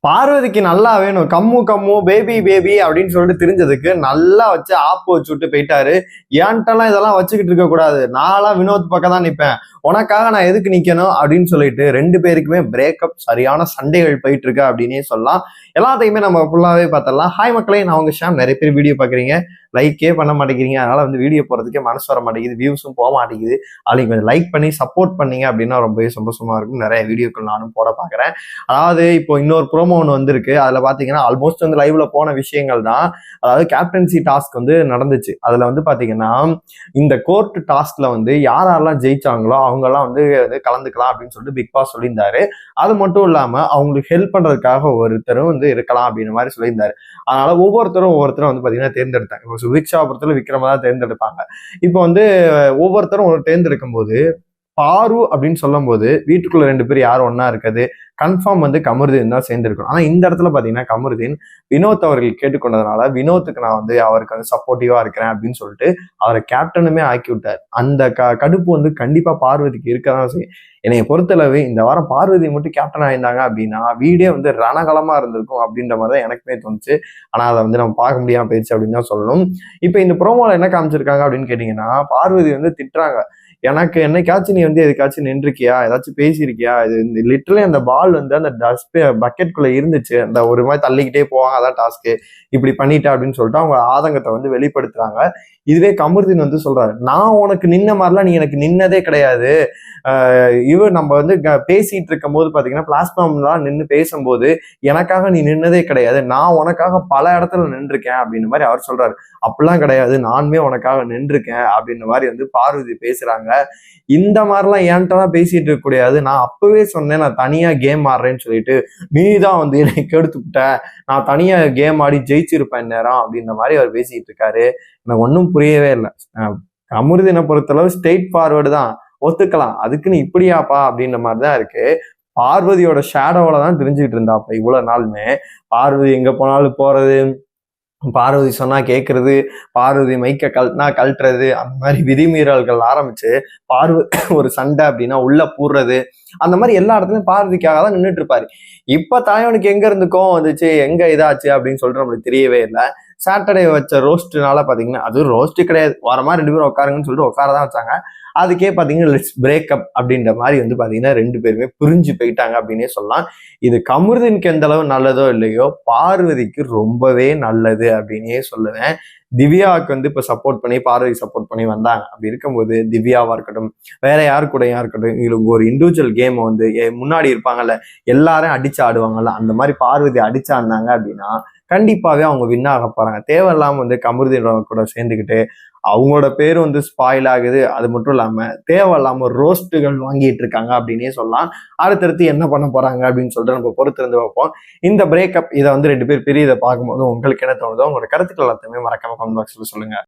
பார்வதிக்கு நல்லா வேணும், கம்மு கம்மு பேபி பேபி அப்படின்னு சொல்லிட்டு தெரிஞ்சதுக்கு நல்லா வச்சு ஆப்பு வச்சு விட்டு போயிட்டாரு. ஏன்ட்டெல்லாம் இதெல்லாம் வச்சுக்கிட்டு இருக்க கூடாது, நான்லாம் வினோத் பக்கம் தான் நிற்பேன், உனக்காக நான் எதுக்கு நிக்கணும் அப்படின்னு சொல்லிட்டு ரெண்டு பேருக்குமே பிரேக்கப், சரியான சண்டைகள் போயிட்டு இருக்கு அப்படின்னே சொல்லலாம். எல்லாத்தையுமே நம்ம ஃபுல்லாவே பார்த்தரலாம். ஹாய் மக்களே, நான் உங்க ஷாம். நிறைய பேர் வீடியோ பாக்குறீங்க, லைக்கே பண்ண மாட்டேங்கிறீங்க, அதனால வந்து வீடியோ போறதுக்கே மனசு வர மாட்டேங்குது, வியூஸும் போக மாட்டேங்குது. அதையும் கொஞ்சம் லைக் பண்ணி சப்போர்ட் பண்ணீங்க அப்படின்னா ரொம்பவே சந்தோஷமா இருக்கும். நிறைய வீடியோக்கள் நானும் போட பாக்குறேன். அதாவது இப்போ இன்னொரு ப்ரோமோ ஒன்று வந்திருக்கு. அதுல பாத்தீங்கன்னா ஆல்மோஸ்ட் வந்து லைவ்ல போன விஷயங்கள் தான். அதாவது கேப்டன்சி டாஸ்க் வந்து நடந்துச்சு. அதுல வந்து பாத்தீங்கன்னா இந்த கோர்ட் டாஸ்க்ல வந்து யாரெல்லாம் ஜெயிச்சாங்களோ அவங்கெல்லாம் வந்து கலந்துக்கலாம் அப்படின்னு சொல்லிட்டு பிக் பாஸ் சொல்லியிருந்தாரு. அது மட்டும் இல்லாம அவங்களுக்கு ஹெல்ப் பண்றதுக்காக ஒருத்தரும் வந்து இருக்கலாம் அப்படின்ற மாதிரி சொல்லியிருந்தாரு. அதனால ஒவ்வொருத்தரும் வந்து பாத்தீங்கன்னா தேர்ந்தெடுத்தாங்க. இப்போ சுபிக்ஷா பொறுத்தவரை விக்ரமா தான் தேர்ந்தெடுப்பாங்க. இப்போ வந்து ஒவ்வொருத்தரும் ஒரு தேர்ந்தெடுக்கும் போது பாரு அப்படின்னு சொல்லும் போது வீட்டுக்குள்ள ரெண்டு பேர் யாரும் ஒன்னா இருக்காது, கன்ஃபார்ம் வந்து கமருதீன் தான் சேர்ந்திருக்கணும். ஆனா இந்த இடத்துல பாத்தீங்கன்னா கமருதீன் வினோத் அவர்கள் கேட்டுக்கொண்டதுனால வினோத்துக்கு நான் வந்து அவருக்கு வந்து சப்போர்ட்டிவா இருக்கிறேன் அப்படின்னு சொல்லிட்டு அவரை கேப்டனுமே ஆக்கி விட்டார். அந்த கடுப்பு வந்து கண்டிப்பா பார்வதிக்கு இருக்கதான் செய்யும். என்னைய பொறுத்தளவு இந்த வாரம் பார்வதி மட்டும் கேப்டன் ஆயிருந்தாங்க அப்படின்னா வீடே வந்து ரணகலமா இருந்திருக்கும் அப்படின்ற மாதிரி தான் எனக்குமே தோணுச்சு. ஆனா அதை வந்து நம்ம பார்க்க முடியாம போயிடுச்சு அப்படின்னு தான் சொல்லணும். இப்ப இந்த ப்ரோமோல என்ன காமிச்சிருக்காங்க அப்படின்னு கேட்டீங்கன்னா, பார்வதி வந்து திட்டுறாங்க, எனக்கு என்னைக்காச்சும் நீ வந்து எதுக்காச்சும் நின்றுக்கியா, ஏதாச்சும் பேசியிருக்கியா, இது லிட்டரலி அந்த பால் வந்து அந்த டஸ்ட் பக்கெட்குள்ள இருந்துச்சு, அந்த ஒரு மாதிரி தள்ளிக்கிட்டே போவாங்க, அதான் டாஸ்க்கு, இப்படி பண்ணிட்டா அப்படின்னு சொல்லிட்டு அவங்க ஆதங்கத்தை வந்து வெளிப்படுத்துறாங்க. இதுவே கமருதீன் வந்து சொல்றாரு, நான் உனக்கு நின்ன மாதிரிலாம் நீ எனக்கு நின்னதே கிடையாது. நம்ம வந்து பேசிட்டு இருக்கும் போது பாத்தீங்கன்னா பிளாட்ஃபார்ம்லாம் நின்று பேசும்போது எனக்காக நீ நின்னதே கிடையாது, நான் உனக்காக பல இடத்துல நின்றுருக்கேன் அப்படின்ற மாதிரி அவர் சொல்றாரு. அப்படிலாம் கிடையாது, நானுமே உனக்காக நின்றுருக்கேன் அப்படின்ற மாதிரி வந்து பார்வதி பேசுறாங்க. இந்த மாதிரிலாம் ஏன்ட்டெல்லாம் பேசிட்டு இருக்க கூடாது, நான் அப்பவே சொன்னேன் நான் தனியா கேம் ஆடுறேன்னு சொல்லிட்டு, நீ தான் வந்து என்னை கெடுத்துக்கிட்ட, நான் தனியா கேம் ஆடி ஜெயிச்சிருப்பேன் நேரம் அப்படின்ற மாதிரி அவர் பேசிட்டு இருக்காரு. எனக்கு ஒன்றும் புரியவே இல்லை. கமருதீனை பொறுத்தளவு ஸ்ட்ரெயிட் ஃபார்வர்டு தான், ஒத்துக்கலாம், அதுக்குன்னு இப்படியாப்பா அப்படின்ற மாதிரிதான் இருக்கு. பார்வதியோட ஷேடோவில தான் தெரிஞ்சுக்கிட்டு இருந்தாப்ப இவ்வளவு நாளுமே. பார்வதி எங்க போனாலும் போறது, பார்வதி சொன்னா கேட்கறது, பார்வதி மைக்க கழட்டுறது, அந்த மாதிரி விதிமீறல்கள் ஆரம்பிச்சு ஒரு சண்டை அப்படின்னா உள்ள பூர்றது, அந்த மாதிரி எல்லா இடத்துலயும் பார்வதிக்காக தான் நின்றுட்டு இருப்பாரு. இப்ப தலைவனுக்கு எங்க இருந்து கோவம் வந்துச்சு, எங்க இதாச்சு அப்படின்னு சொல்லிட்டு நம்மளுக்கு தெரியவே இல்லை. சாட்டர்டே வச்ச ரோஸ்ட்னால பாத்தீங்கன்னா, அது ரோஸ்ட் கிடையாது, வாரமா ரெண்டு பேரும் உட்காருங்கன்னு சொல்லிட்டு உட்காரதான் வச்சாங்க. அதுக்கே பாத்தீங்கன்னா லெட்ஸ் பிரேக்கப் அப்படின்ற மாதிரி வந்து பாத்தீங்கன்னா ரெண்டு பேருமே புரிஞ்சு போயிட்டாங்க அப்படின்னே சொல்லலாம். இது கமருதீனுக்கு எந்த அளவு நல்லதோ இல்லையோ, பார்வதிக்கு ரொம்பவே நல்லது அப்படின்னே சொல்லுவேன். திவ்யாவுக்கு வந்து இப்ப சப்போர்ட் பண்ணி பார்வதி சப்போர்ட் பண்ணி வந்தாங்க. அப்படி இருக்கும்போது திவ்யாவா இருக்கட்டும், வேற யாரு கூடயா இருக்கட்டும், இவங்களுக்கு ஒரு இண்டிவிஜுவல் கேம் வந்து முன்னாடி இருப்பாங்கல்ல, எல்லாரும் அடிச்சு ஆடுவாங்கல்ல, அந்த மாதிரி பார்வதி அடிச்சாந்தாங்க அப்படின்னா கண்டிப்பாவே அவங்க வின் ஆக போறாங்க. தேவையில்லாம வந்து கமருதீன் கூட சேர்ந்துக்கிட்டு அவங்களோட பேரும் வந்து ஸ்பாயில் ஆகுது. அது மட்டும் இல்லாம தேவையில்லாம ரோஸ்ட்டுகள் வாங்கிட்டு இருக்காங்க அப்படின்னே சொல்லலாம். அடுத்தடுத்து என்ன பண்ண போறாங்க அப்படின்னு சொல்லிட்டு நம்ம பொறுத்திருந்து வைப்போம். இந்த பிரேக்கப் இதை வந்து ரெண்டு பேர் பிரியதை பார்க்கும்போது உங்களுக்கு என்ன தோணுதோ, உங்களோட கருத்துக்கள் எல்லாத்தையுமே மறக்காம கமெண்ட் பாக்ஸ்ல சொல்லுங்க.